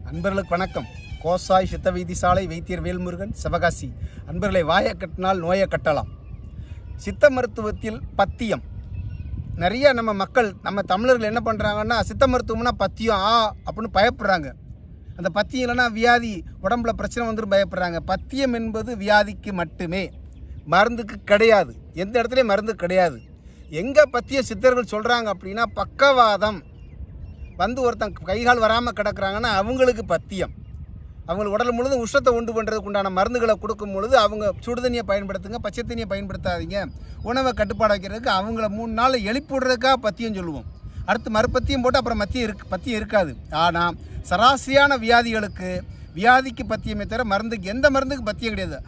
அன்பர்களுக்கு வணக்கம். கோசாய் சித்த வைத்தியசாலை வைத்தியர் வேல்முருகன், சிவகாசி. அன்பர்களை வாயை கட்டினால் நோயை கட்டலாம். சித்த மருத்துவத்தில் பத்தியம் நிறைய நம்ம மக்கள், நம்ம தமிழர்கள் என்ன பண்ணுறாங்கன்னா, சித்த மருத்துவம்னா பத்தியம் அப்படின்னு பயப்படுறாங்க. அந்த பத்தியம் இல்லைன்னா வியாதி, உடம்புல பிரச்சனை வந்துடும் பயப்படுறாங்க. பத்தியம் என்பது வியாதிக்கு மட்டுமே, மருந்துக்கு கிடையாது. எந்த இடத்துலையும் மருந்து கிடையாது. எங்கே பத்திய சித்தர்கள் சொல்கிறாங்க அப்படின்னா, பக்கவாதம் வந்து ஒருத்தன் கைகால் வராமல் கிடக்குறாங்கன்னா அவங்களுக்கு பத்தியம். அவங்க உடல் முழுதும் உஷ்ணத்தை உண்டு பண்ணுறதுக்கு உண்டான மருந்துகளை கொடுக்கும் பொழுது அவங்க சுடுதண்ணியை பயன்படுத்துங்க, பச்சை தண்ணியை பயன்படுத்தாதீங்க. உணவை கட்டுப்பாடு வைக்கிறதுக்கு அவங்கள 3 நாள் எழுப்பி விடுறதுக்காக பத்தியம் சொல்லுவோம். அடுத்து மறுபத்தியம் போட்டு அப்புறம் பத்தியம் இருக்காது. ஆனால் சராசரியான வியாதிக்கு பத்தியமே தவிர மருந்துக்கு, எந்த மருந்துக்கு பத்தியம் கிடையாது.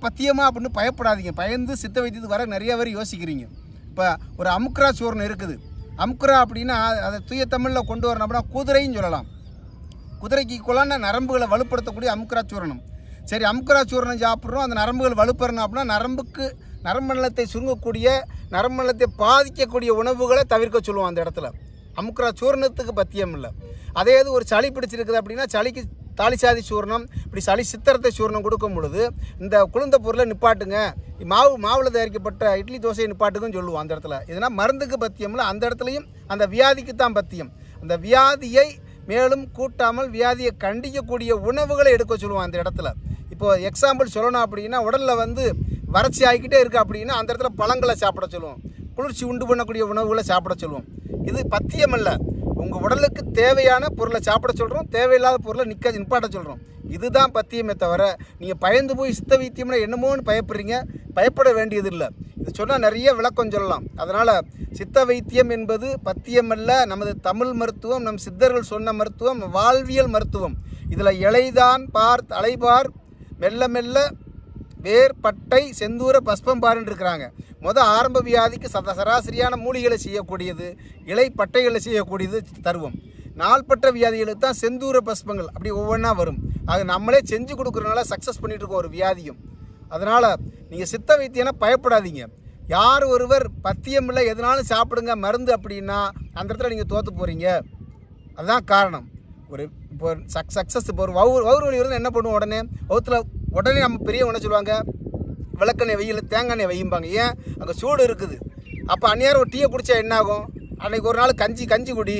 பத்தியமா அப்படின்னு பயப்படாதீங்க. பயந்து சித்த வைத்தியத்துக்கு வர நிறைய பேர் யோசிக்கிறீங்க. இப்போ ஒரு அமுக்ரா சூர்ணம் இருக்குது. அமுக்ரா அப்படின்னா அதை தூய தமிழில் கொண்டு வரணும் அப்படின்னா குதிரைன்னு சொல்லலாம். குதிரைக்கு கொள்ளான நரம்புகளை வலுப்படுத்தக்கூடிய அமுக்ரா சூரணம். சரி, அமுக்ரா சூரணம் சாப்பிட்றோம், அந்த நரம்புகள் வலுப்பெறணும் அப்படின்னா நரம்பு மண்டலத்தை சுருங்கக்கூடிய, நரம்பு மண்டலத்தை பாதிக்கக்கூடிய உணவுகளை தவிர்க்க சொல்லுவோம். அந்த இடத்துல அமுக்ரா சூரணத்துக்கு பத்தியம் இல்லை. அதே இது ஒரு சளி பிடிச்சிருக்குது அப்படின்னா சளிக்கு தாலிசாதி சூர்ணம், இப்படி சளி சித்திரத்தை சூர்ணம் கொடுக்கும் பொழுது இந்த குளிர்ந்த பொருளை நிப்பாட்டுங்க, மாவில் தயாரிக்கப்பட்ட இட்லி தோசையை நிப்பாட்டுக்குன்னு சொல்லுவோம். அந்த இடத்துல இதனா மருந்துக்கு பத்தியம்ல, அந்த இடத்துலையும் அந்த வியாதிக்கு தான் பத்தியம். அந்த வியாதியை மேலும் கூட்டாமல் வியாதியை கண்டிக்கக்கூடிய உணவுகளை எடுக்க சொல்லுவோம் அந்த இடத்துல. இப்போது எக்ஸாம்பிள் சொல்லணும் அப்படின்னா, உடலில் வறட்சி ஆகிக்கிட்டே இருக்குது அப்படின்னா அந்த இடத்துல பழங்களை சாப்பிட சொல்லுவோம். குளிர்ச்சி உண்டு பண்ணக்கூடிய உணவுகளை சாப்பிட சொல்லுவோம். இது பத்தியம் அல்ல. உங்கள் உடலுக்கு தேவையான பொருளை சாப்பிட சொல்கிறோம், தேவையில்லாத பொருளை நிப்பாட்ட சொல்கிறோம். இதுதான் பத்தியமே தவிர நீங்கள் பயந்து போய் சித்த வைத்தியம்னா என்னமோன்னு பயப்பட வேண்டியது இல்லை. இது சொன்னால் நிறைய விளக்கம் சொல்லலாம். அதனால் சித்த வைத்தியம் என்பது பத்தியம் அல்ல. நமது தமிழ் மருத்துவம், நம் சித்தர்கள் சொன்ன மருத்துவம் வாழ்வியல் மருத்துவம். இதில் இலைதான் பார், தலைபார், மெல்ல மெல்ல வேர், பட்டை, செந்தூர, பஸ்பம் பாருன்னு இருக்கிறாங்க. ஆரம்ப வியாதிக்கு சராசரியான மூலிகளை செய்யக்கூடியது, இலை பட்டைகளை செய்யக்கூடியது தருவோம். நாள்பட்ட வியாதிகளுக்கு தான் செந்தூர பஸ்பங்கள் அப்படி ஒவ்வொன்றா வரும். அது நம்மளே செஞ்சு கொடுக்குறதுனால சக்ஸஸ் பண்ணிகிட்டு இருக்கோம் ஒரு வியாதியும். அதனால் நீங்கள் சித்த வைத்தியனா பயப்படாதீங்க. யார் ஒருவர் பத்தியம் இல்லை எதனாலும் சாப்பிடுங்க மருந்து அப்படின்னா அந்த இடத்துல நீங்கள் தோற்று போகிறீங்க. அதுதான் காரணம். இப்போ சக்ஸஸ், இப்போ ஒரு வவுறு வலி வருது என்ன பண்ணுவோம், உடனே நம்ம பெரியவங்க சொல்லுவாங்க, விளக்கெண்ணெய் வெயில், தேங்காய் எண்ணெய் வையும்பாங்க. ஏன்? அங்கே சூடு இருக்குது. அப்போ அந்நேரம் ஒரு டீயை குடித்தா என்ன ஆகும்? அன்றைக்கி ஒரு நாள் கஞ்சி குடி,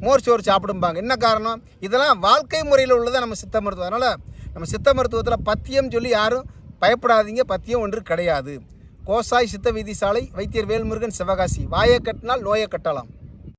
மோர் சோறு சாப்பிடும்பாங்க. என்ன காரணம்? இதெல்லாம் வாழ்க்கை முறையில் உள்ளதான் நம்ம சித்த மருத்துவம். அதனால் நம்ம சித்த மருத்துவத்தில் பத்தியம் சொல்லி யாரும் பயப்படாதீங்க. பத்தியம் ஒன்று கிடையாது. கோசாய் சித்த வைத்தியசாலை வைத்தியர் வேல்முருகன், சிவகாசி. வாயை கட்டினால் நோயை கட்டலாம்.